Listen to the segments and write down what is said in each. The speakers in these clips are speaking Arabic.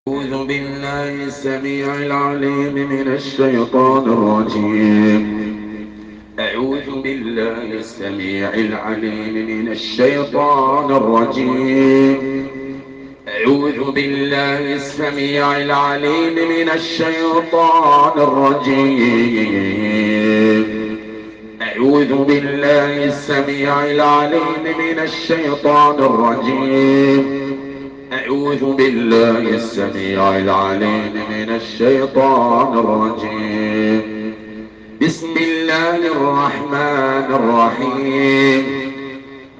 أعوذ بالله السميع العليم من الشيطان الرجيم. أعوذ بالله السميع العليم من الشيطان الرجيم. أعوذ بالله السميع العليم من الشيطان الرجيم. أعوذ بالله السميع العليم من الشيطان الرجيم. أعوذ بالله السميع العليم من الشيطان الرجيم. بسم الله الرحمن الرحيم.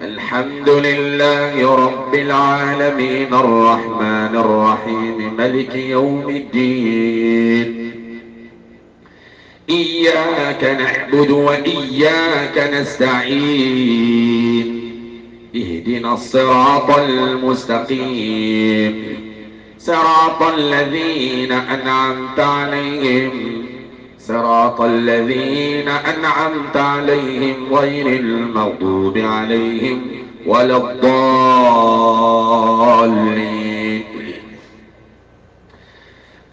الحمد لله رب العالمين الرحمن الرحيم ملك يوم الدين. إياك نعبد وإياك نستعين. اهدنا الصراط المستقيم صراط الذين أنعمت عليهم غير المغضوب عليهم ولا الضالين.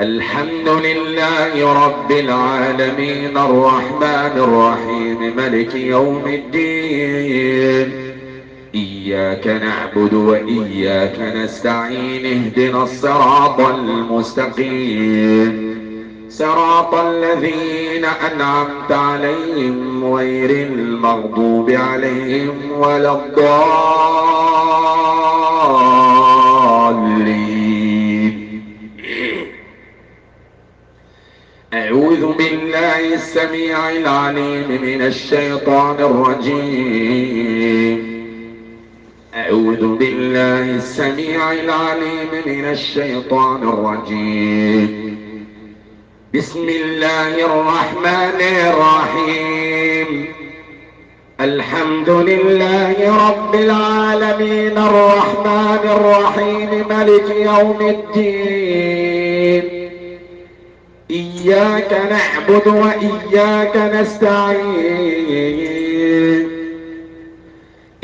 الحمد لله رب العالمين الرحمن الرحيم ملك يوم الدين. إياك نعبد وإياك نستعين. اهدنا الصراط المستقيم صراط الذين أنعمت عليهم غير المغضوب عليهم ولا الضالين. أعوذ بالله السميع العليم من الشيطان الرجيم. أعوذ بالله السميع العليم من الشيطان الرجيم. بسم الله الرحمن الرحيم. الحمد لله رب العالمين الرحمن الرحيم ملك يوم الدين. إياك نعبد وإياك نستعين.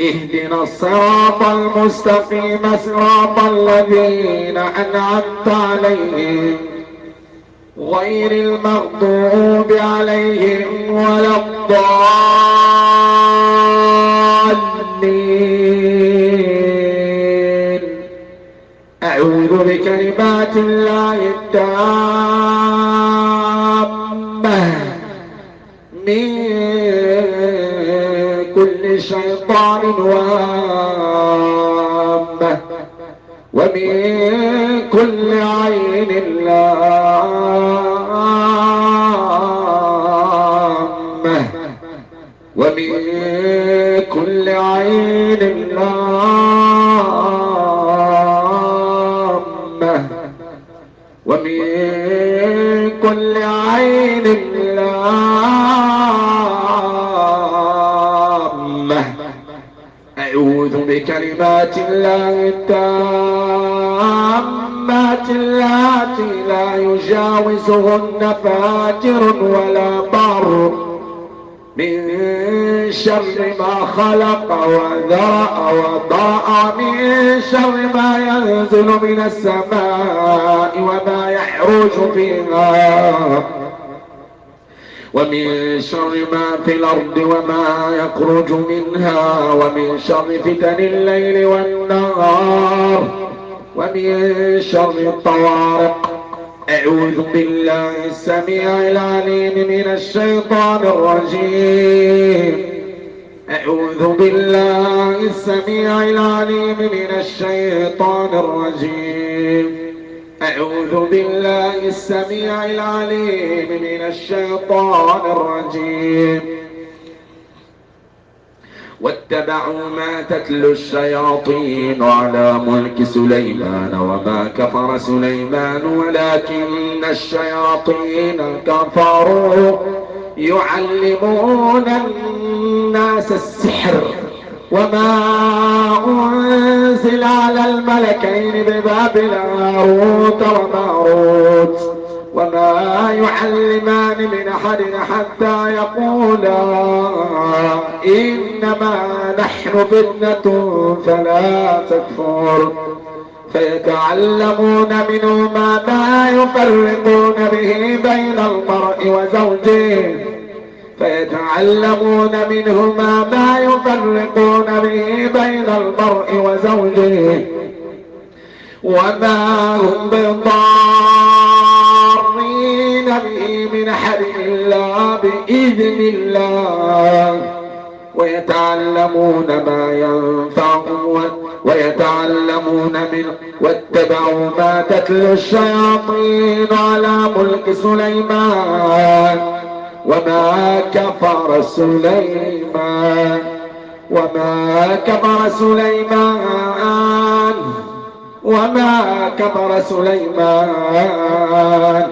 اهدنا الصراط المستقيم صراط الذين أنعمت عليهم غير المغضوب عليهم ولا الضالين. أعوذ بكلمات الله التامة من كل شيطان وامة ومن كل عين لامة ومن كل عين لامة ومن كل عين لامة. أعوذ بكلمات الله التامات اللاتي لا يجاوزهن فاجر ولا بر من شر ما خلق وذرأ وضاء من شر ما ينزل من السماء وما يعرج فيها ومن شر ما في الأرض وما يخرج منها ومن شر فتن الليل والنهار ومن شر الطوارق. أعوذ بالله السميع العليم من الشيطان الرجيم. أعوذ بالله السميع العليم من الشيطان الرجيم. أعوذ بالله السميع العليم من الشيطان الرجيم. واتبعوا ما تتلو الشياطين على ملك سليمان وما كفر سليمان ولكن الشياطين كفروا يعلمون الناس السحر وما أنزل على الملكين ببابل هاروت وماروت وما يعلمان من أحد حتى يقولا إنما نحن فتنة فلا تكفر فيتعلمون منهما ما يفرقون به بين المرء وزوجه فيتعلمون منهما ما يفرقون به بين المرء وزوجه وما هم بضارين به من أحد إلا بإذن الله ويتعلمون ما ينفعهم ويتعلمون منه واتبعوا ما تتلو الشياطين على ملك سليمان وما كفر سليمان وما كفر سليمان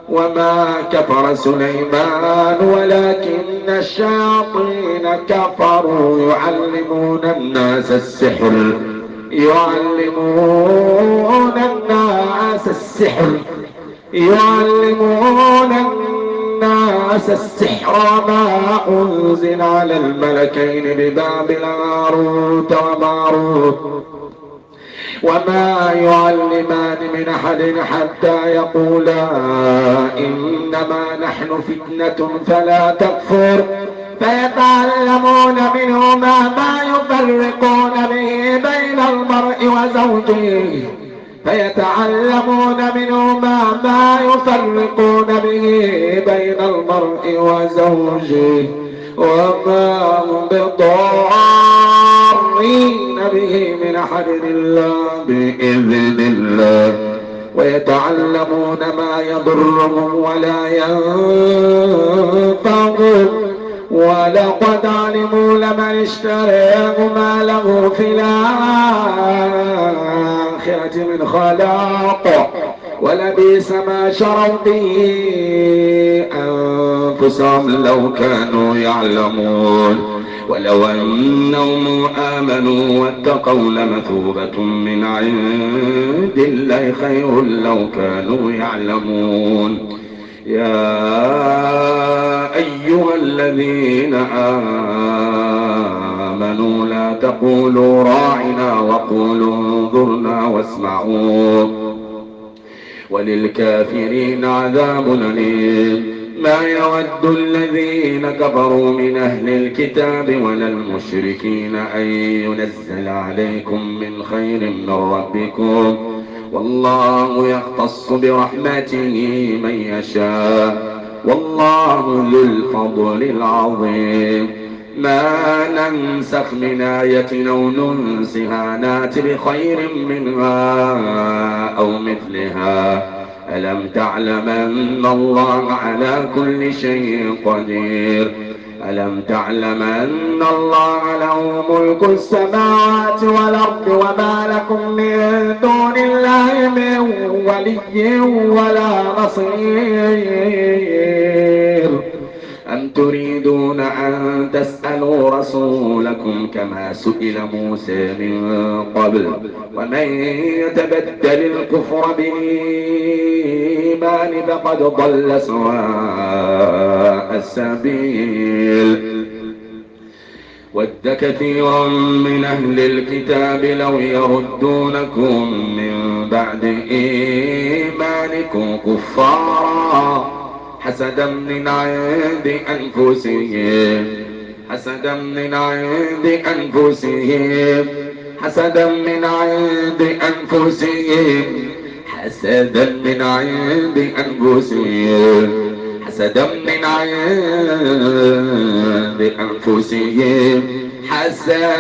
وما كفر سليمان ولكن الشياطين كفروا يعلمون الناس السحر ما أنزل على الملكين ببابل هاروت وماروت وما يعلمان من أحد حتى يقولا إنما نحن فتنة فلا تكفر فيتعلمون منهما ما يفرقون به بين المرء وزوجه وما هم بضارين به من أحد إلا بإذن الله ويتعلمون ما يضرهم ولا ينفعهم ولقد علموا لمن اشتريه ما له في الآخرة من خلاق ولبئس ما شروا به أنفسهم لو كانوا يعلمون ولو أنهم آمنوا واتقوا لمثوبة من عند الله خير لو كانوا يعلمون يا أيها الذين آمنوا لا تقولوا راعنا وقولوا انظرنا واسمعوا وللكافرين عذاب أليم ما يود الذين كفروا من أهل الكتاب ولا المشركين أن ينزل عليكم من خير من ربكم والله يختص برحمته من يشاء والله ذو الفضل العظيم ما ننسخ من آية أو ننسها نات بخير منها أو مثلها ألم تعلم أن الله على كل شيء قدير ألم تعلم أن الله له ملك السماوات والأرض وما لكم من دون الله من ولي ولا نصير أم تريدون أن تسألوا رسولكم كما سئل موسى من قبل ومن يتبدل الكفر بالإيمان فقد ضل سواء السبيل ود كثير من أهل الكتاب لو يردونكم من بعد إيمانكم كفارا حسدا من عند أنفسهم حسدا من عند أنفسهم حسدا من عند أنفسهم حسدا من عند أنفسهم حسدا من عند أنفسهم حسدا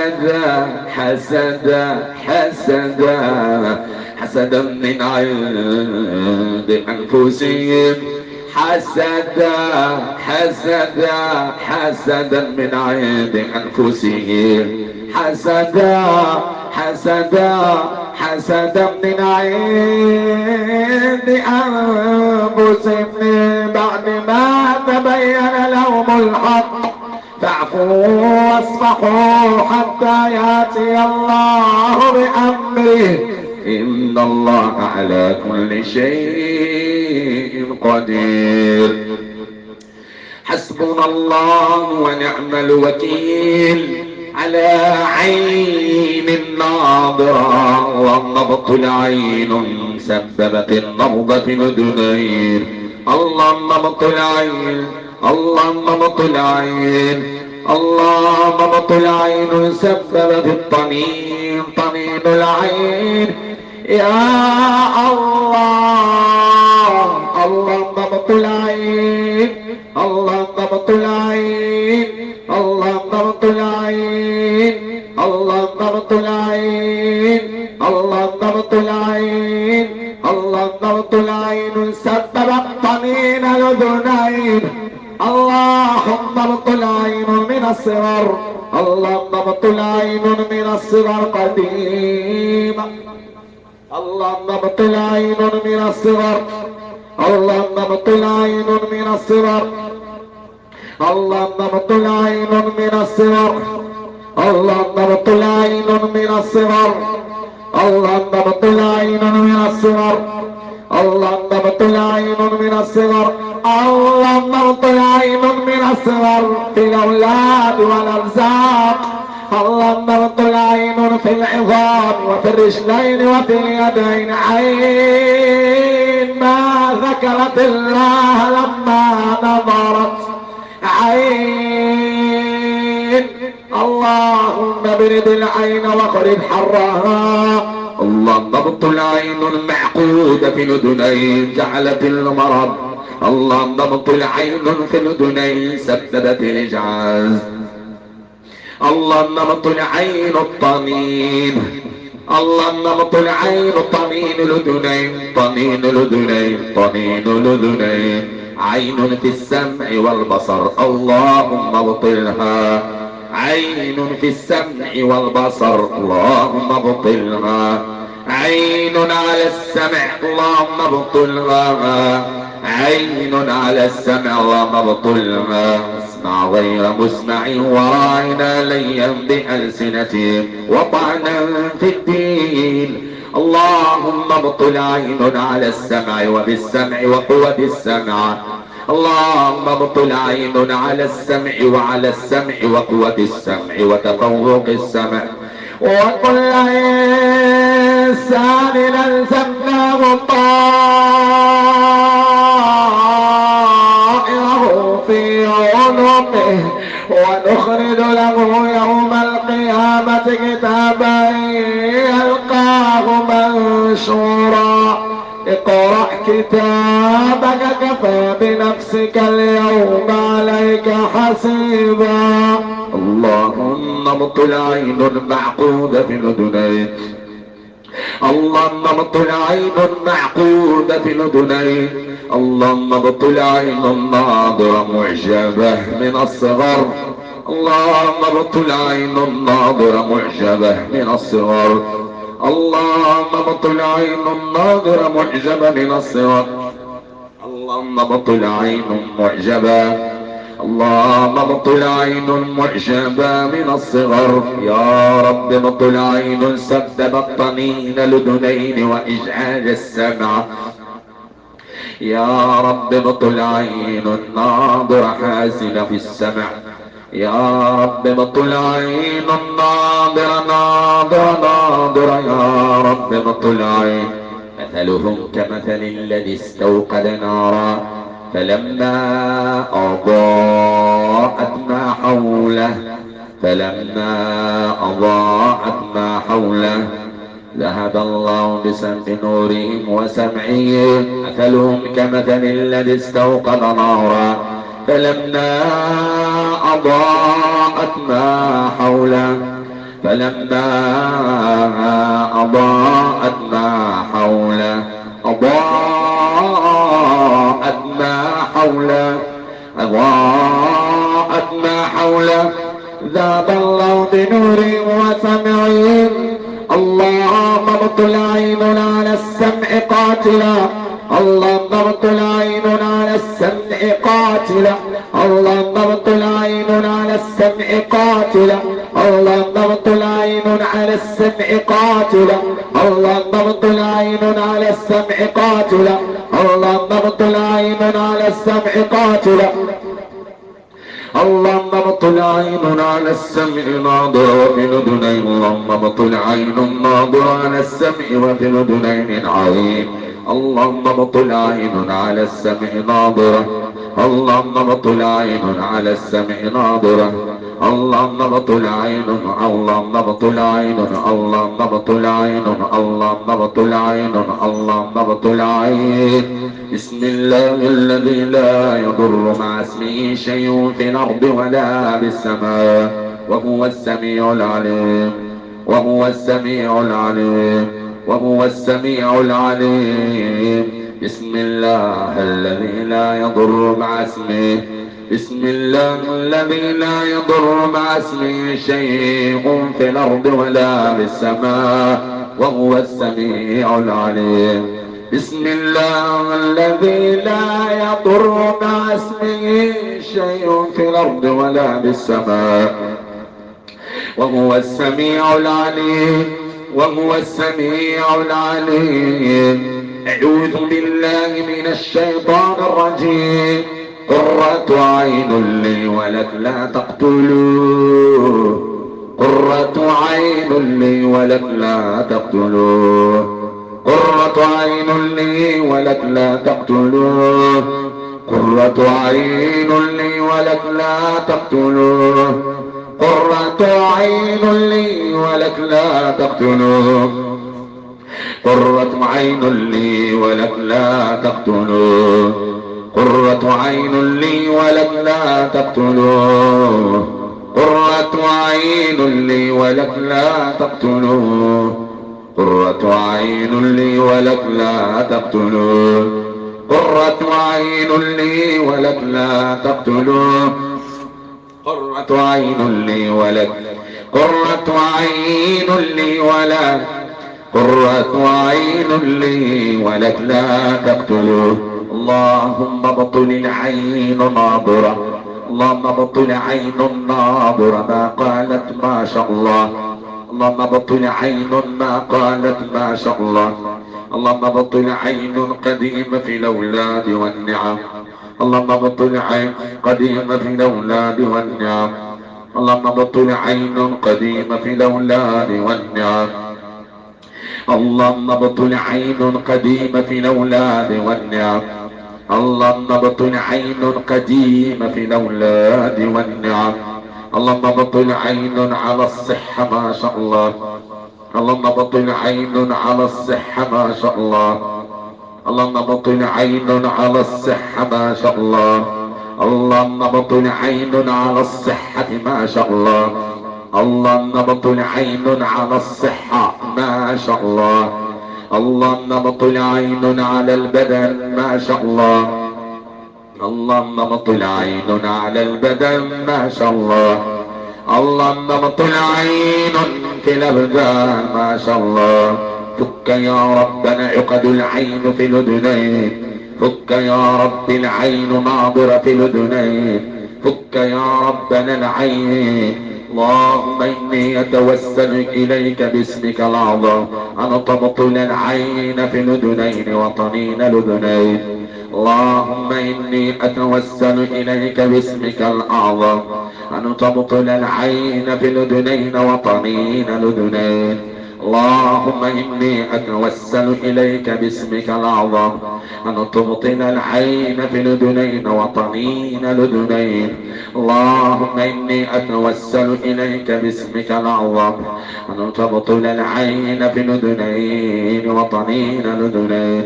من عند أنفسهم حسدا من عند أنفسهم حسدا من عند أنفسهم من بعد ما تبين لهم الحق فاعفوا واصفحوا حتى يأتي الله بأمره إن الله على كل شيء قدير حسبنا الله ونعم الوكيل على عين ناظرة، والنبط العين سببت النبض في الأذنين. الله نبط العين، الله نبط العين، الله نبط العين سببت الطنين، طنين العين. يا الله، الله نبط العين، الله نبط العين، الله نبط العين، الله نبط العين، الله نبط العين، الله نبط العين سبب طنين الأذنين. اللهم نبط العين من الصغر، اللهم نبط العين من الصغر قديما، اللهم نبط العين من الصغر، اللهم نبط العين من الصغر، اللهم نبط العين من الصغر، اللهم نبط العين من الصغر، اللهم نبط العين من الصغر، اللهم نبط العين من الصغر، اللهم نبط العين من الصغر في الأولاد والأرزاق، اللهم نبط العين في العظام وفي الرجلين وفي اليدين. عين ما ذكرت الله لما نظرت، عين اللهم ابرد العين واخرج حرها. الله نبط العين المعقودة في الأذنين جعلت المرض، الله نبط العين في الأذنين سببت الإجعاز، الله نبط العين الطنين، الله نبط العين طنين الأذنين، طنين الأذنين، طنين الأذنين. عين في السمع والبصر، اللهم ابطلها، عين في السمع والبصر، اللهم ابطلها. عين على السمع، اللهم ابطلها، عين على السمع، اللهم ابطلها. اسمع غير مسمع وراعنا ليا بألسنتهم وطعنا في الدين. اللهم ابطل عين على السمع وبالسمع وقوة السمع، اللهم ابطل عين على السمع وعلى السمع وقوة السمع وتفوق السمع. وكل إنسان ألزمناه طائره في عنقه ونخرج له يوم القيامة كتابا يلقاه منشورا. اقرأ كتابك كفى بنفسك اليوم عليك حسيبا. اللهم ابطل عين معقودة في الأذنين، اللهم ابطل عين معقودة في الأذنين، اللهم ابطل عين الناظرة معجبة من الصغر، اللهم ابطل عين الناظرة معجبة من الصغر، اللهم ابطل عين الناظرة معجبة من الصغر، اللهم ابطل عين معجبة، اللهم ابطل عين معجبة من الصغر. يا رب ابطل عين سببت طنين الأذنين وإجعاج السمع. يا رب ابطل عين الناظرة حاسنة في السمع. يا رب ابطل عين الناظرة ناظرة. يا رب ابطل عين. مثلهم كمثل الذي استوقد نارا فلما أضاءت ما حوله، فلما أضاءت ما حوله ذهب الله بنورهم وسمعهم. مثلهم كمثل الذي استوقد نارا فلما أضاءت ما حوله، فلما أضاءت ما حوله، أضاءت ما حوله، أضاءت ما حوله ذهب الله بنورهم وسمعهم. اللهم ابطل عين على السمع قاتلا، اللهم ابطل عين على السمع قاتلا، اللهم ابطل عين على السمع قاتلا، اللهم ابطل عين على السمع قاتلا، اللهم ابطل عين على السمع قاتلا، اللهم ابطل عين على السمع قاتلا، اللهم ابطل عين على السمع ناظرة وفي الأذنين. اللهم ابطل عين ناظرة على السمع وفي الأذنين عين. اللهم ابطل عين على السمع ناظرة. اللهم ابطل عين على السمع ناظرة. اللهم ابطل عين. اللهم ابطل عين. اللهم ابطل عين. اللهم ابطل عين. اللهم ابطل عين. بسم الله الذي لا يضر مع اسمه شيء في الأرض ولا بالسماء وهو السميع العليم. وهو السميع العليم. وهو السميع العليم. بسم الله الذي لا يضر مع اسمه. بسم الله الذي لا يضر مع اسمه شيء في الأرض ولا بالسماء وهو السميع العليم. بسم الله الذي لا يضر مع اسمه شيء في الأرض ولا بالسماء وهو السميع العليم. وهو السميع العليم. أعوذ بالله من الشيطان الرجيم. قرة عين لي ولك لا تقتلوه. قرة عين لي ولك لا تقتلوه. قرة عين لي ولك لا تقتلوه. قرة عين لي ولك لا تقتلوه. قرة عين لي ولك لا تقتلوه. قرة عين لي ولك لا تقتلوه. قرة عين لي ولك لا تقتلوه. قرة عين لي ولك لا تقتلوه. قرة عين لي ولك لا تقتلوه. قرة عين لي ولك لا تقتلوه. قرة عين لي ولك. قرة عين لي ولك. قرة عين لي ولك لا تقتلوه. اللهم ابطل العين ناظرة. اللهم ابطل عين ناظرة ما قالت ما شاء الله. اللهم ابطل عين ما قالت ما شاء الله. اللهم ابطل عين قديمة في الأولاد والنعم. اللهم ابطل عين قديمة في الأولاد والنعم. اللهم ابطل عين قديمة في الأولاد والنعم. اللهم ابطل عين قديمة في الأولاد والنعم. اللهم ابطل عين قديمة في الأولاد والنعم. اللهم ابطل عين على الصحة ما شاء الله. اللهم ابطل عين على الصحة ما شاء الله. اللهم ابطل عين على الصحة ما شاء الله. اللهم ابطل عين على الصحة ما شاء الله. اللهم ابطل عين على الصحة ما شاء الله. اللهم ابطل عين على البدن ما شاء الله. اللهم ابطل عين على البدن ما شاء الله. اللهم ابطل عين في الأبدان ما شاء الله. فك يا ربنا عقد العين في الأذنين. فك يا رب العين ناظرة في الأذنين. فك يا ربنا العين. اللهم إني أتوسل إليك باسمك الأعظم أن تبطل العين في الأذنين وطنين الأذنين. اللهم إني أتوسل إليك باسمك الأعظم أن تبطل العين في الأذنين وطنين الأذنين. اللهم إني أتوسل إليك باسمك الأعظم أن تبطل العين في الأذنين وطنين الأذنين. اللهم إني أتوسل إليك باسمك الأعظم أن تبطل العين في الأذنين وطنين الأذنين.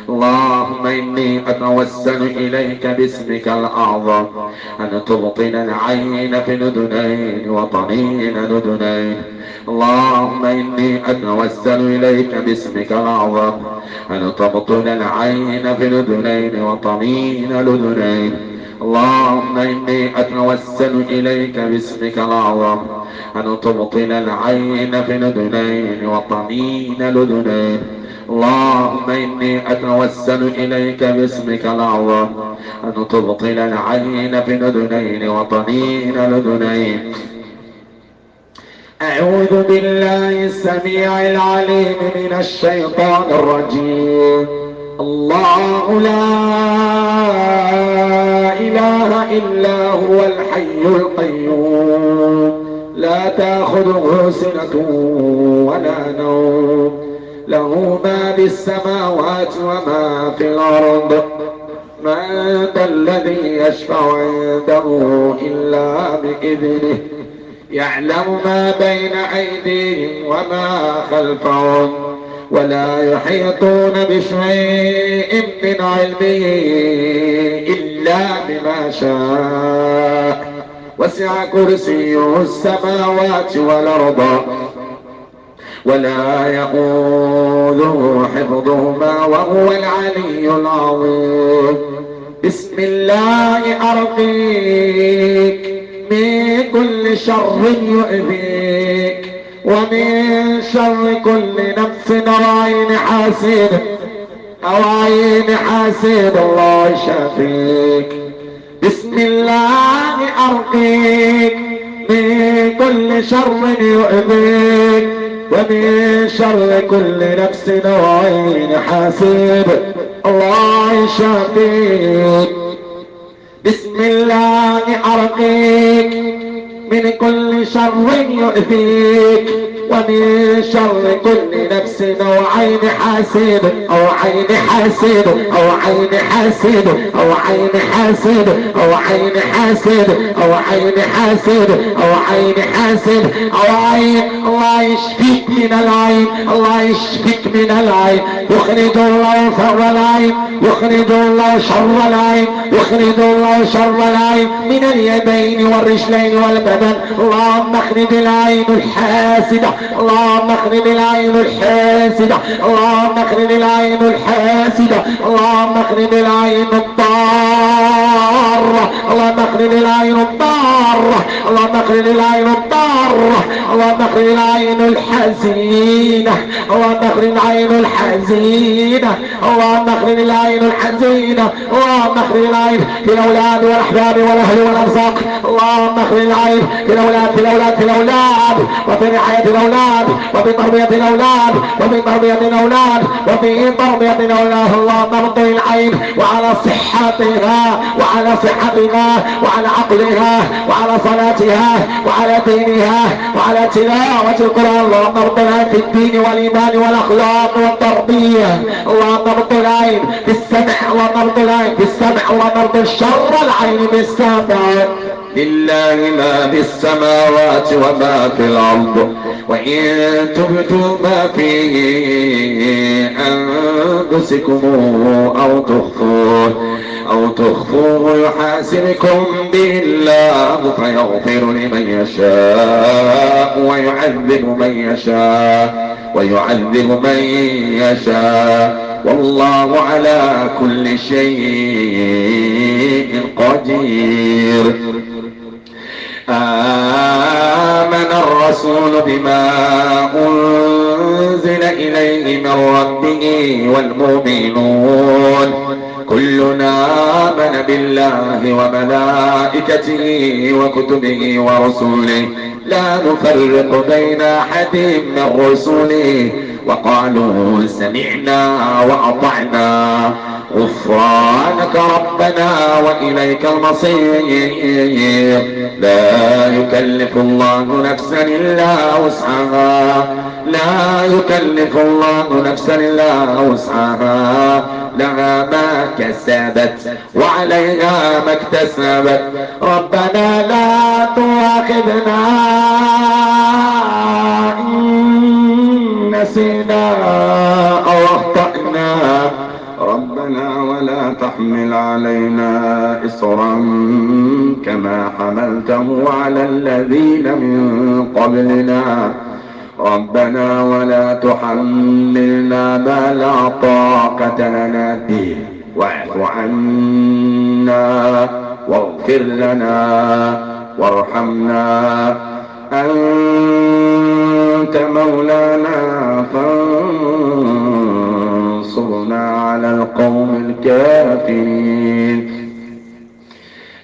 اللهم إني أتوسل إليك باسمك الأعظم أن تبطل العين في الأذنين وطنين الأذنين. اللهم إني أتوسل إليك باسمك الأعظم أن تبطل العين في الأذنين وطنين الأذنين. اللهم إني أتوسل إليك باسمك الأعظم أن تبطل العين في الأذنين وطنين الأذنين. اللهم إني أتوسل إليك باسمك الأعظم أن تبطل العين في الأذنين وطنين الأذنين. أعوذ بالله السميع العليم من الشيطان الرجيم. الله لا إله إلا هو الحي سنة ولا نوم له ما في السماوات وما في الأرض من ذا الذي يشفع عنده إلا بإذنه يعلم ما بين أيديهم وما خلفهم ولا يحيطون بشيء من علمه إلا بما شاء وسع كرسيه السماوات والأرض ولا يؤوده حفظهما وهو العلي العظيم بسم الله أرقيك من كل شر يؤذيك ومن شر كل نفس وعين حاسد الله شافيك بسم الله أرقيك من كل شر يؤذيك ومن شر كل نفس وعين حاسد الله شافيك بسم الله أرقيك من كل شر يؤذيك ومن شر كل نفس وعين حاسد الله يشفيك من العين الله يشفيك من العين يخرج الله شر العين يخرج الله شر العين يخرج الله شر العين من اليدين والرجلين والبدن اللهم اخرج العين الحاسدة اللهم اخرج العين الحاسدة اللهم اخرج العين الحاسدة اللهم اخرج العين الضارة اللهم اخرج العين الضارة اللهم اخرج العين الضارة اللهم اخرج العين الحزينة اللهم اخرج العين الحزينة اللهم اخرج العين الحزينة اللهم اخرج العين في الاولاد والاحباب والاهل والارزاق اللهم اخرج العين في الاولاد وفي رعاية الاولاد وفي تربية الاولاد وفي تربية الاولاد وفي تربية الاولاد اللهم ارض العين وعلى صحتها وعلى وعلى عقلها وعلى صلاتها وعلى دينها وعلى تلاوة القرآن اللهم ارض العين في الدين والايمان والاخلاق والتربية اللهم ارض العين في السمع ونرض العين في السمع ونرض الشر العين بالسمع لله ما في السماوات وما في الأرض وإن تبتوا ما في أنفسكم أو تخفوه يحاسبكم به الله فيغفر لمن يشاء ويعذب من يشاء والله على كل شيء قدير آمن الرسول بما أنزل إليه من ربه والمؤمنون كلنا آمن بالله وملائكته وكتبه ورسله لا نفرق بين أحد من رسله وقالوا سمعنا وأطعنا غفرانك ربنا وإليك المصير لا يكلف الله نفسا إلا وسعها لها ما كسبت وعليها ما اكتسبت ربنا لا تؤاخذنا إن نسينا أو أخطأنا ربنا ولا تحمل علينا إصرا كما حملته على الذين من قبلنا ربنا ولا تحملنا ما لا طاقة لنا به واعف عنا واغفر لنا وارحمنا أنت مولانا فانصرنا على القوم الكافرين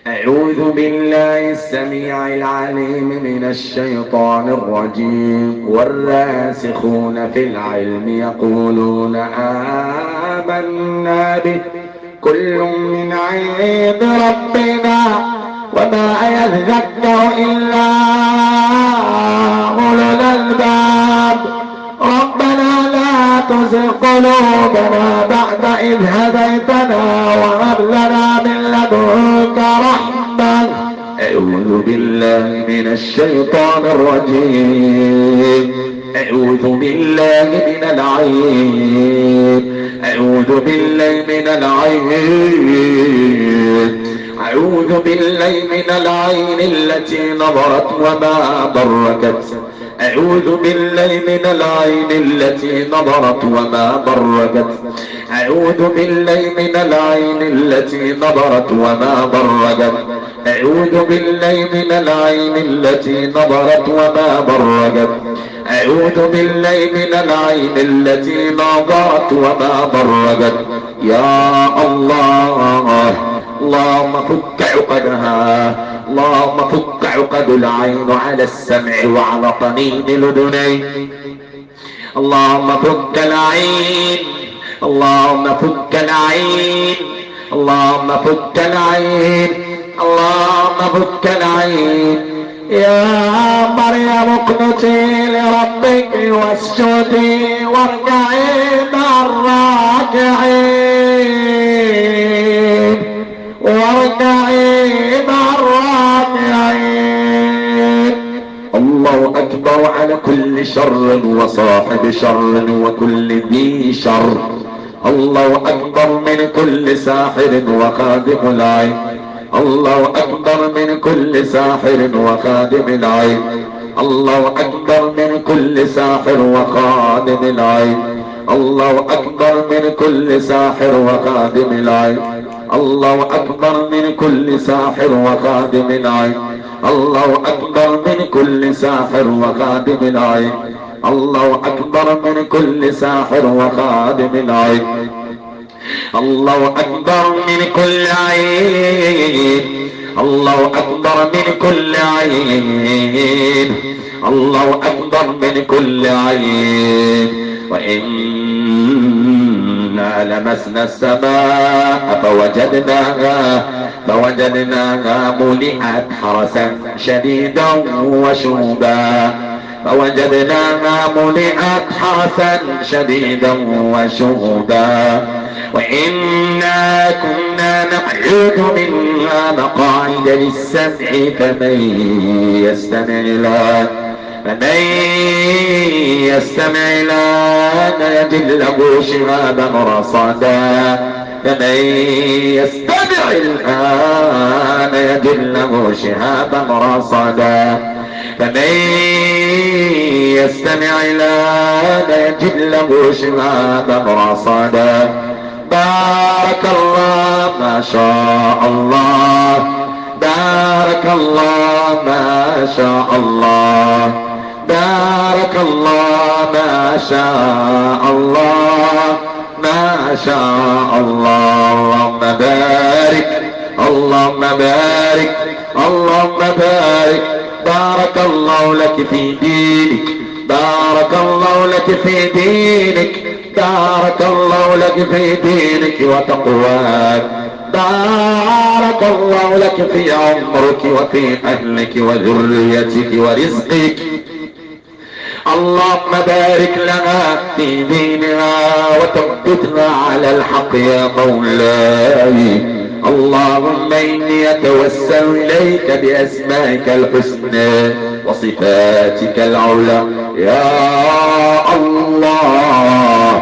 أعوذ بالله السميع العليم من الشيطان الرجيم والراسخون في العلم يقولون آمنا به كل من عند ربنا وما يذكر إلا أولو الألباب. ربنا لا تزغ قلوبنا بعد إذ هديتنا وهب لنا من لدنك رحمة. أعوذ بالله من الشيطان الرجيم. أعوذ بالله من العين. أعوذ بالله من العين. أعوذ بالله من العين التي نظرت وما بركت. أعوذ بالله من العين التي نظرت وما بركت. أعوذ بالله من العين التي نظرت وما بركت. أعوذ بالله من العين التي نظرت وما بركت. أعوذ بالله من العين التي نظرت وما بركت. يا الله، اللهم فك عقدها. اللهم فك عقد العين على السمع وعلى طنين الأذنين. اللهم فك العين. اللهم فك العين. اللهم فك العين. اللهم فك العين. يا مريم اقنتي لربك واسجدي واركعي مع الراكعين. واركعي مع الراكعين. الله أكبر على كل شر وصاحب شر وكل ذي شر. الله أكبر من كل ساحر وخادم العين. الله أكبر من كل ساحر وخادم العين. الله أكبر من كل ساحر وخادم العين. الله أكبر من كل ساحر وخادم العين. الله أكبر من كل ساحر وخادم العين. الله أكبر من كل ساحر وخادم العين. الله أكبر من كل ساحر وخادم العين. الله أكبر من كل عين. الله أكبر من كل عين. الله أكبر من كل عين. وإنا لمسنا السماء فوجدناها ملئت حرسا شديدا وشهبا. فوجدناها ملئت حرسا شديدا وشهبا. وإنا كنا نقعد منها مقاعد للسمع فمن يستمع الآن يجد له شهابا رصدا. فمن يستمع الآن يجد له شهابا رصدا. فمن يستمع الآن يجد له شهابا رصدا. بارك الله ما شاء الله. بارك الله ما شاء الله. بارك الله ما شاء الله. ما شاء الله. اللهم بارك. اللهم بارك. اللهم بارك. بارك الله لك في دينك. بارك الله لك في دينك. بارك الله لك في دينك وتقواك. بارك الله لك في عمرك وفي أهلك وذريتك ورزقك. اللهم بارك لنا في ديننا وثبتنا على الحق يا مولاي. اللهم إني أتوسل إليك بأسمائك الحسنى وصفاتك العلى يا الله.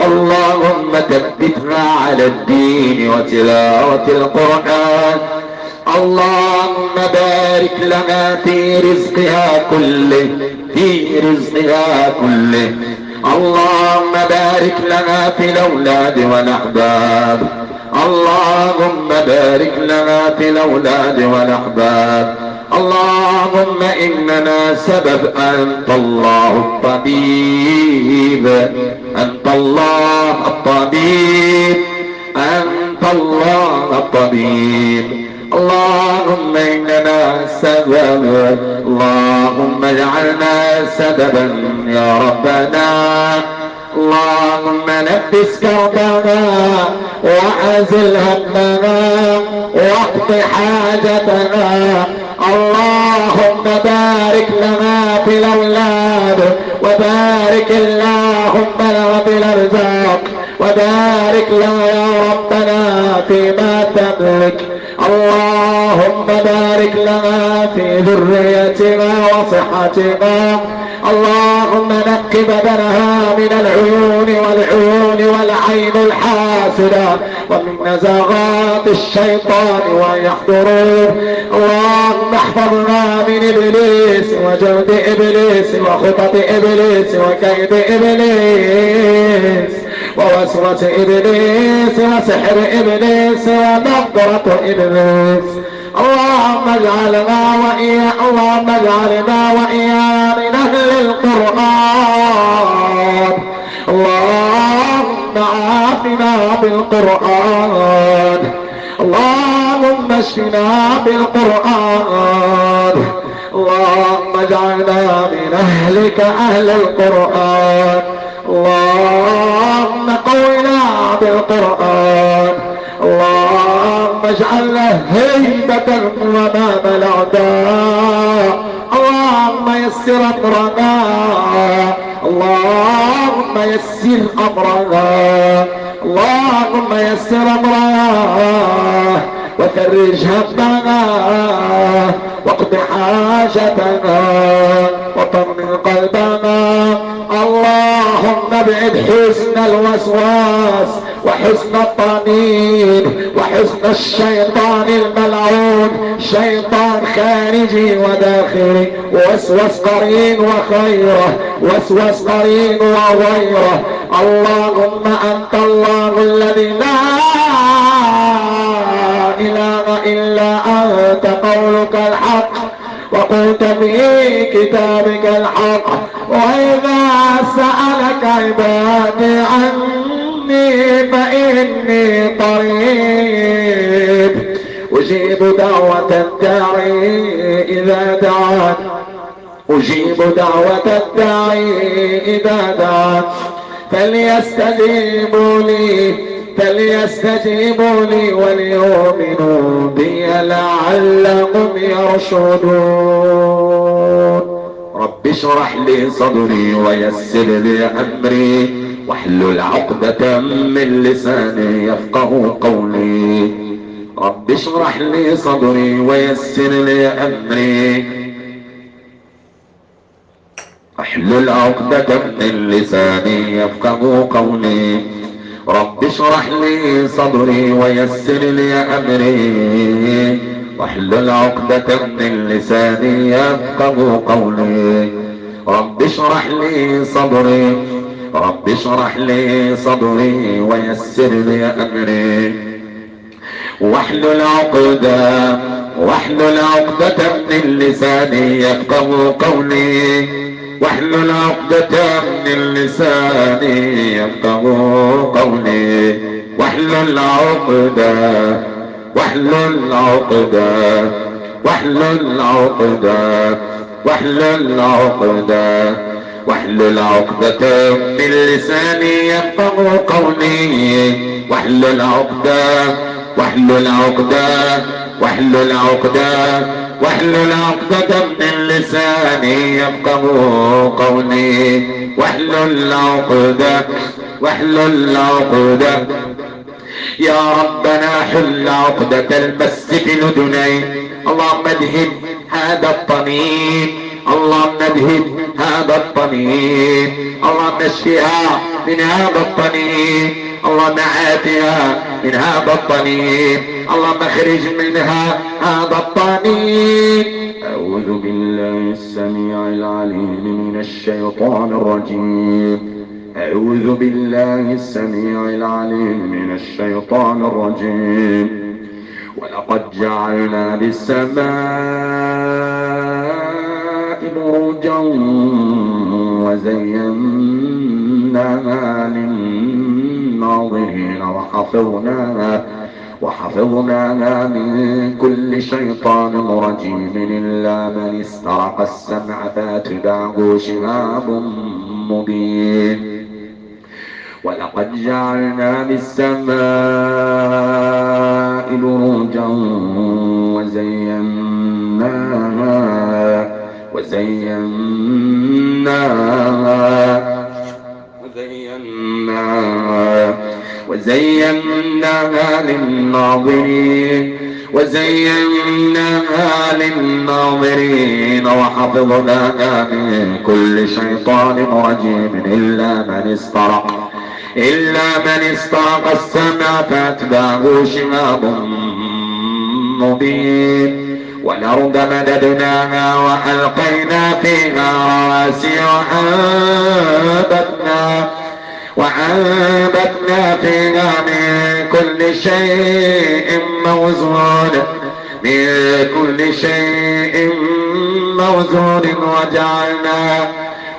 اللهم ثبتنا على الدين وتلاوة القرآن. اللهم بارك لنا في رزقها كله. في رزقها كله. اللهم بارك لنا في الأولاد والأحباب. اللهم بارك لنا في الأولاد والأحباب. اللهم إننا سبب. أنت الله الطبيب. أنت الله الطبيب. أنت الله الطبيب. اللهم إننا سبب. اللهم اجعلنا سببا يا ربنا. اللهم نفس كربنا وأزل همنا واقض حاجتنا. اللهم بارك لنا في الأولاد وبارك اللهم لنا في الارزاق، وبارك لنا يا ربنا فيما تملك. اللهم بارك لنا في ذريتنا وصحتنا. اللهم نق بدنها من العيون والعين الحاسدة ومن نزغات الشيطان ويحضرون. اللهم احفظنا من ابليس وجود ابليس وخطط ابليس وكيد ابليس ووسوسة ابليس وسحر ابليس ونظرة ابليس. اللهم اجعلنا وإياه من أهل القرآن. اللهم عافنا بالقرآن. اللهم اشفنا بالقرآن. اللهم اجعلنا من أهلك أهل القرآن. اللهم قونا بالقرآن. اللهم اجعلنا هيبة أمام الأعداء. اللهم يسر أمرنا. اللهم يسر أمرنا. اللهم يسر أمرنا وفرج همنا واقض حاجتنا وطمن قلبنا. اللهم ابعد حسن الوسواس وحسن الطنين وحسن الشيطان الملعون، شيطان خارجي وداخلي، وسوس قرين وخيره، وسوس قرين وغيره. اللهم انت الله الذي لا اله الا انت، قولك الحق وقلت في كتابك الحق. واذا سألك عبادي عني فإني قريب أجيب دعوة الداعي إذا دعان، أجيب دعوة الداعي إذا دعان. فليستجيبوا لي وليؤمنوا بي لعلهم يرشدون. رب اشرح لي صدري ويسر لي امري واحلل عقدة من لساني يفقه قولي. رب اشرح لي صدري ويسر لي امري احلل عقدة من لساني يفقه قولي. رب اشرح لي صدري ويسر لي امري واحلل عقدة من لساني يفقه قولي. رب اشرح لي صدري، رب اشرح لي صدري ويسر لي امري واحلل عقدة من لساني يفقه قولي. واحلل عقدة من لساني يفقه قولي. واحلل عقدة واحلل عقدة واحلل عقدة واحلل عقدة واحلل عقدة من لساني يفقه قولي. واحلل عقدة واحلل عقدة واحلل عقدة واحلل عقدة من لساني يفقه قولي. واحلل عقدة واحلل عقدة. يا ربنا حل عقدة المس في لدني. اللهم ادهن هذا الطنين، اللهم ادهن هذا الطنين، اللهم اشفها من هذا الطنين، اللهم عافها من هذا الطنين، اللهم اخرج منها هذا الطنين. اعوذ بالله السميع العليم من الشيطان الرجيم. أعوذ بالله السميع العليم من الشيطان الرجيم. ولقد جعلنا للسماء بروجا وزيناها للناظرين وحفظناها من كل شيطان رجيم إلا من استرق السمع فاتبعه شهاب مبين. ولقد جعلنا للسماء بروجا وزيناها وزيناها للناظرين وحفظناها من كل شيطان رجيم إلا من استرق السمع فأتبعه شهاب مبين والأرض مددناها وألقينا فيها رواسي وأنبتنا فيها من كل شيء موزون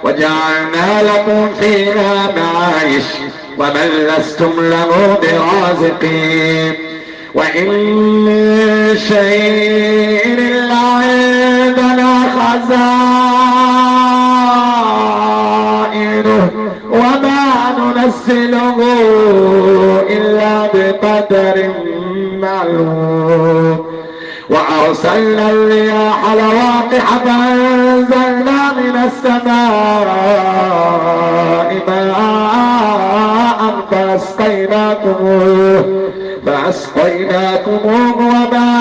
وجعلنا لكم فيها معايش ومن لستم له برازقين وإن من شيء إلا عندنا خزائنه وما ننزله إلا بقدر معلوم وأرسلنا الرياح لواقح فأنزلنا من السماء ماء فأسقيناكموه وما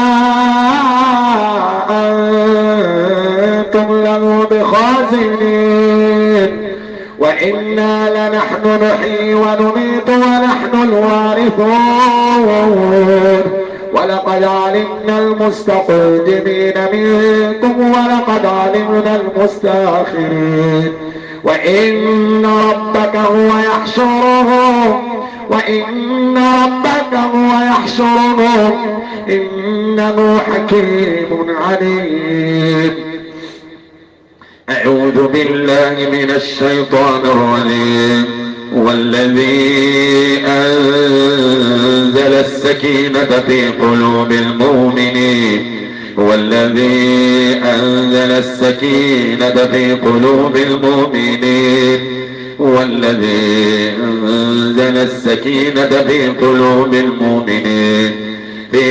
أنتم له بخازنين وإنا لنحن نحيي ونميت ونحن الوارثون ولقد علمنا المستقدمين منكم ولقد علمنا المستأخرين وإن ربك هو يحشرهم إنه حكيم عليم. أعوذ بالله من الشيطان الرجيم. والذي أنزل السكينة في قلوب المؤمنين والذي أنزل السكينة في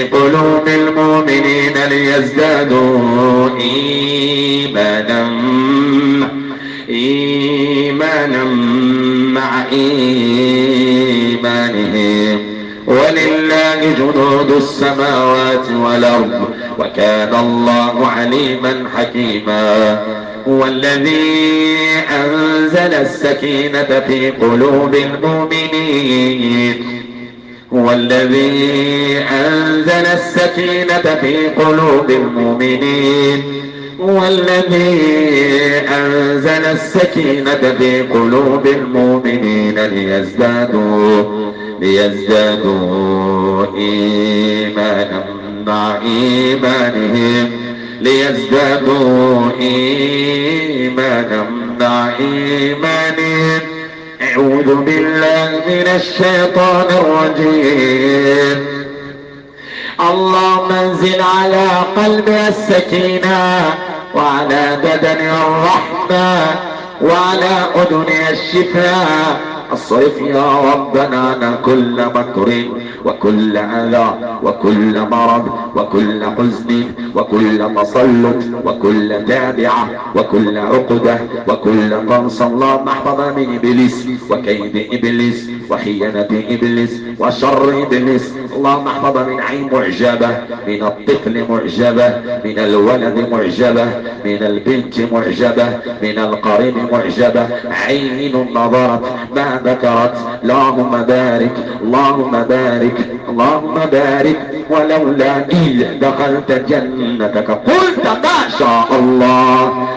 قلوب المؤمنين ليزدادوا إيمانا مع إيمانهم ولله جنود السماوات والأرض وكان الله عليما حكيما. والذي أنزل السكينة في قلوب المؤمنين والذي أنزل السكينة في قلوب المؤمنين ليزدادوا إيمانا مع إيمانهم أعوذ بالله من الشيطان الرجيم. اللهم انزل على قلبي السكينة وعلى بدني الرحمة وعلى أذني الشفاء. اصرف يا ربنا عن كل مكر وكل أذى وكل مرض وكل حزن وكل تسلط وكل تابعة وكل عقدة وكل قرص. اللهم احفظنا من إبليس وكيد إبليس وخيانة إبليس وشر إبليس. اللهم احفظنا من عين معجبة، من الطفل معجبة، من الولد معجبة، من البنت معجبة، من القرين معجبة، عين نظرت ما ذكرت. اللهم بارك ولولا إذ دخلت جنتك قلت ما شاء الله.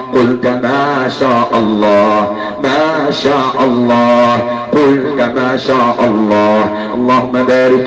اللهم بارك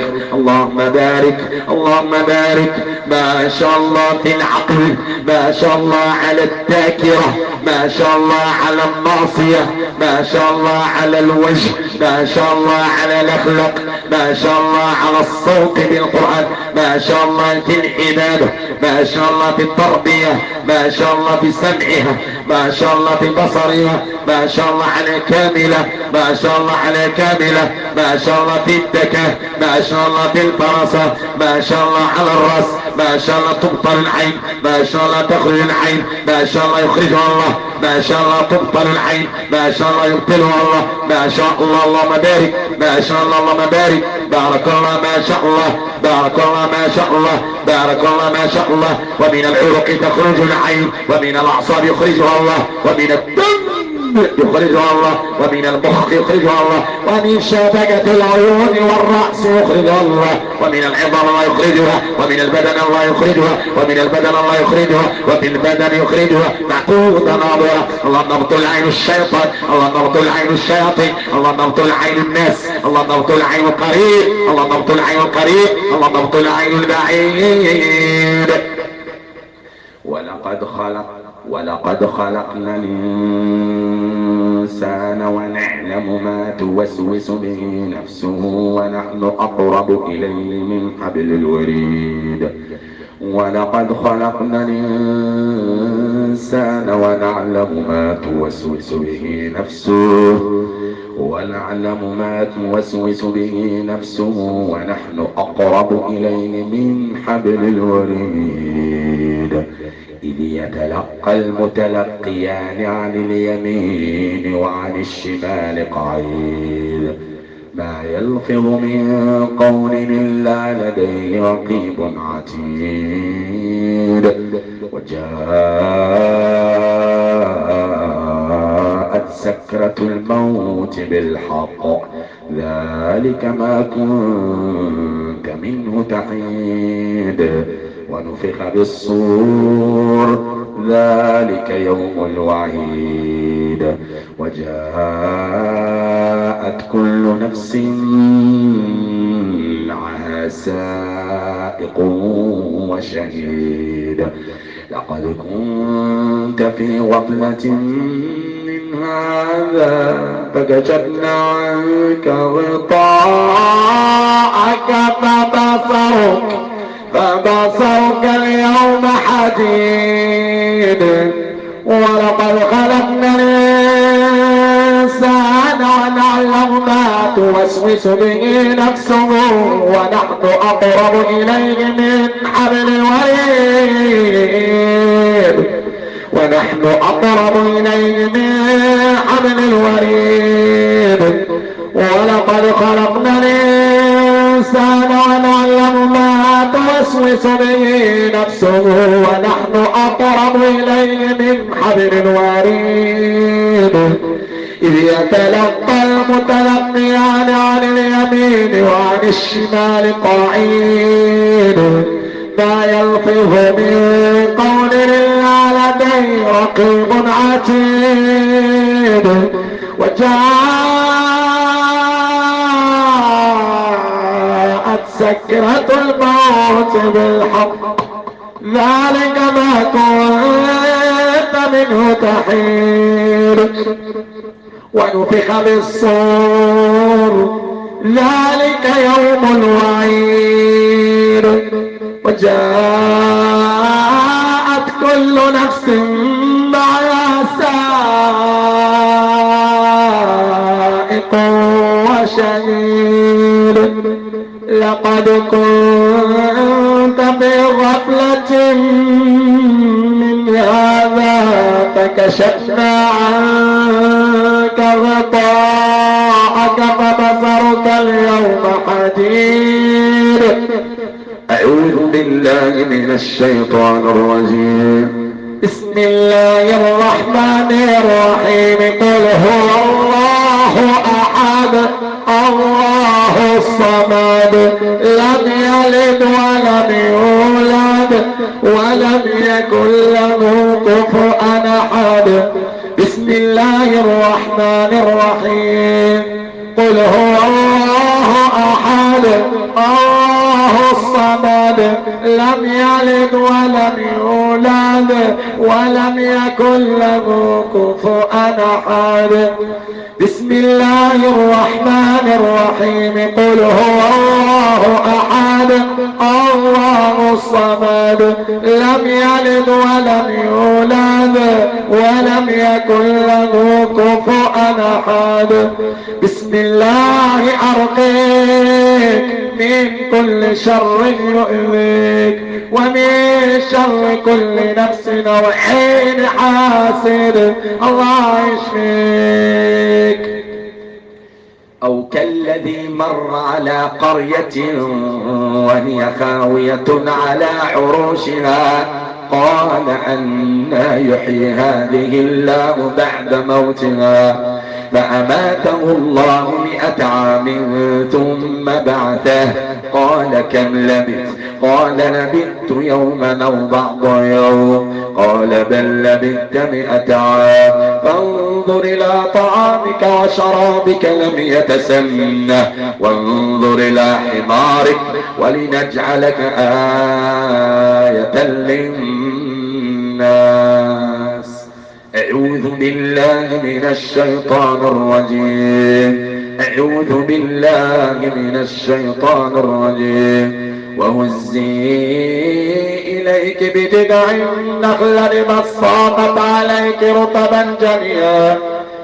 ما شاء الله في العقل، ما شاء الله على الذاكرة، ما شاء الله على الناصية، ما شاء الله على الوجه، ما شاء الله على الأخلاق، ما شاء الله على الصوت بالقرآن، ما ما شاء الله في العبادة، ما شاء الله في التربية، ما شاء الله في سمعها، ما شاء الله في بصرها، ما شاء الله على كاملة، ما شاء الله على كاملة، ما شاء الله في الدكة، ما شاء الله في الفرسة، ما شاء الله على الرأس، ما شاء الله تبطل العين، ما شاء الله تخرج العين، ما شاء الله يخرجها الله، ما شاء الله تبطل العين، ما شاء الله يبطلها الله، ما شاء الله اللهم بارك، ما شاء الله اللهم بارك، بارك الله ما شاء الله، بارك الله ما شاء الله، بارك الله ما شاء الله. ومن العروق تخرج العين، ومن الاعصاب يخرجها الله، ومن الدم يخرجها الله، ومن المخ يخرجها الله، ومن شبكة العيون والرأس يخرجها الله، ومن العظام الله يخرجها، ومن البدن الله يخرجها، ومن البدن الله يخرجها، وفي البدن يخرجها معقودة ناظرة. اللهم ابطل عين الشيطان، اللهم ابطل عين الشياطين، اللهم ابطل عين الناس، اللهم ابطل عين القريب، اللهم ابطل عين القريب، اللهم ابطل عين البعيد. ولقد خلقنا الإنسان ونعلم ما توسوس به نفسه ونحن أقرب إليه من حبل الوريد. ولقد خلقنا الإنسان ونعلم ما توسوس به نفسه ونحن أقرب إليه من حبل الوريد. إذ يتلقى المتلقيان عن اليمين وعن الشمال قعيد. ما يلفظ من قول إلا لديه رقيب عتيد. وجاءت سكرة الموت بالحق ذلك ما كنت منه تحيد. ونفخ بالصور ذلك يوم الوعيد. وجاءت كل نفس معها سائق وشهيد. لقد كنت في غفلة من هذا فكشفنا عنك غطاءك فبصرك اليوم حديد. ولقد خلقنا الإنسان ونعلم ما توسوس به نفسه ونحن أقرب إليه من حبل الوريد. ونحن أقرب إليه من حبل الوريد. ولقد خلقنا الإنسان ونعلم ما توسوس به نفسه ونحن أقرب إليه من حبل الوريد. إذ يتلقى المتلقيان عن اليمين وعن الشمال قعيد. ما يلفظ من قول إلا لديه رقيب عتيد. وجاءت سكرة الموت بالحق ذلك ما كنت منه تحيد. ونفخ بالصور ذلك يوم الوعيد. وجاءت كل نفس معها سائق وشهيد. لقد كنت في غفلة من هذا فكشفنا عنك غطاءك فبصرك اليوم حديد. أعوذ بالله من الشيطان الرجيم. بسم الله الرحمن الرحيم. قل هو الله أحد الله الصمد لم يلد ولم يولد ولم يكن له كفوا أحد. بسم الله الرحمن الرحيم. قل هو الله أحد الله الصمد لم يلد ولم يولد ولم يكن له كفوا أحد. بسم الله الرحمن الرحيم. قل هو الله احد الله الصمد لم يلد ولم يولد ولم يكن له كفوا احد. بسم الله ارقيك من كل شر يؤذيك ومن شر كل نفس وعين حاسد الله يشفيك. أو كالذي مر على قرية وهي خاوية على عروشها قال أنى يحيي هذه الله بعد موتها فأماته الله 100 عام ثم بعثه قال كم لبثت؟ قال لبثت يوما أو بعض يوم قال بل لبثت 100 عام فانظر إلى طعامك وشرابك لم يتسنه وانظر إلى حمارك ولنجعلك آية للناس. أعوذ بالله من الشيطان الرجيم. أعوذ بالله من الشيطان الرجيم. وهزي إليك بجذع النخلة تساقط عليك رطبا جنيا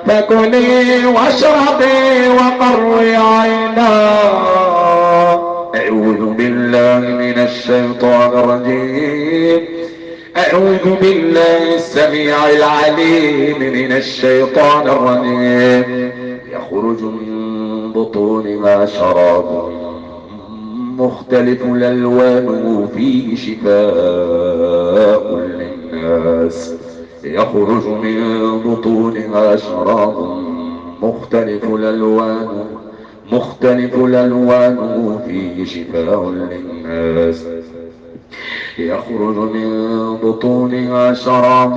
فكلي واشربي وقري عينا. أعوذ بالله من الشيطان الرجيم. أعوذ بالله السميع العليم من الشيطان الرجيم. يخرج من بطونها شراب مختلف الألوان فيه شفاء للناس. يخرج من بطونها شراب مختلف الألوان فيه شفاء للناس. يخرج من بطونها شراب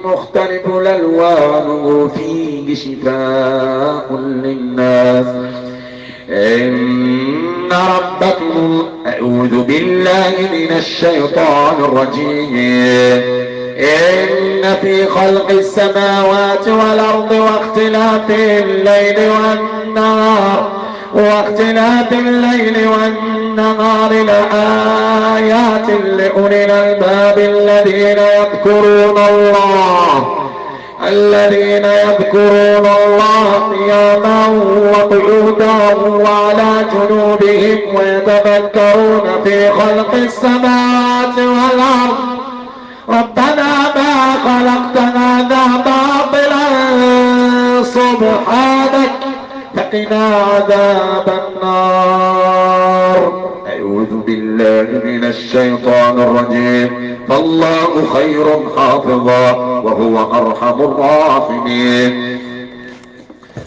مختلف الألوان فيه شفاء للناس. إن ربكم. أعوذ بالله من الشيطان الرجيم. إن في خلق السماوات والأرض واختلاف الليل والنهار لآيات لأولي الألباب الذين يذكرون الله قياما وقعودا وعلى جنوبهم ويتفكرون في خلق السماوات والأرض ربنا ما خلقت هذا باطلا سبحانك فقنا عذاب النار. أعوذ بالله من الشيطان الرجيم. فالله خير حافظا وهو أرحم الراحمين.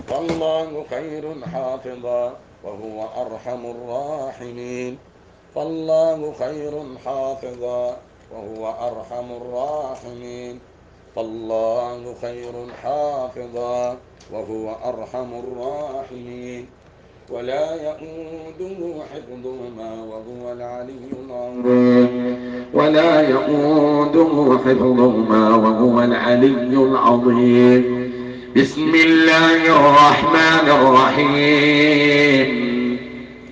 فالله خير حافظا وهو أرحم الراحمين. فالله خير حافظا وهو أرحم الراحمين. فالله خير حافظا وهو أرحم الراحمين. ولا يؤوده حفظهما وهو العلي العظيم. ولا يؤوده حفظهما وهو العلي العظيم. بسم الله الرحمن الرحيم.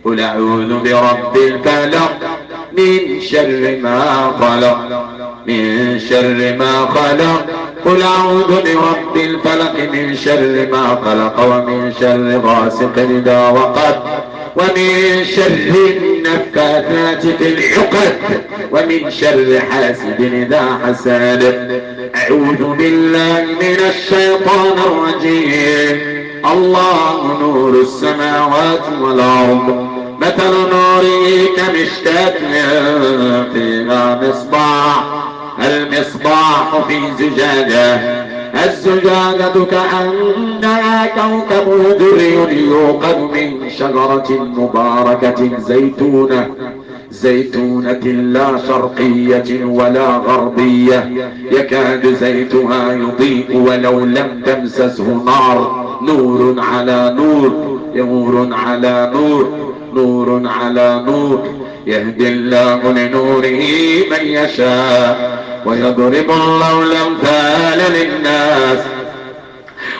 قل أعوذ برب الفلق من شر ما خلق قل أعوذ برب الفلق من شر ما خلق ومن شر غاسق إذا وقب ومن شر النفاثات في العقد ومن شر حاسد إذا حسد. أعوذ بالله من الشيطان الرجيم. الله نور السماوات والأرض مثل نوره كمشكاة فيها مصباح المصباح في زجاجة الزجاجة كأنها كوكب دري يوقد من شجرة مباركة زيتونة لا شرقية ولا غربية يكاد زيتها يضيء ولو لم تمسسه نار. نور على نور يهدي الله لنوره من يشاء ويضرب الله الأمثال للناس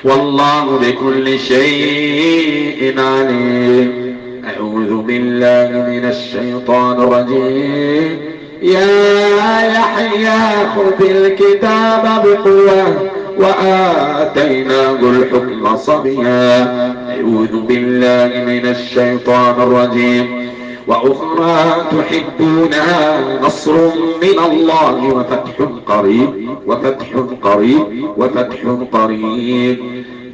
والله بكل شيء عليم. أعوذ بالله من الشيطان الرجيم. يا يحيى خذ الكتاب بقوة وآتيناه الحكم صبيا. أعوذ بالله من الشيطان الرجيم. وأخرى تحبونها نصر من الله وفتح قريب وفتح قريب وفتح قريب.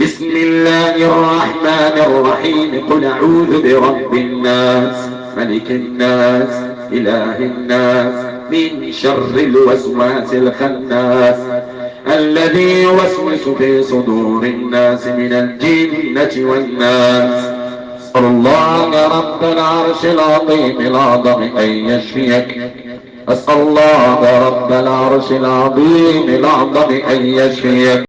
بسم الله الرحمن الرحيم. قل أعوذ برب الناس ملك الناس إله الناس من شر الوسواس الخناس الذي يوسوس في صدور الناس من الجنة والناس. أسأل الله رب العرش العظيم الأعظم أن يشفيك. أسأل الله رب العرش العظيم الأعظم أن يشفيك.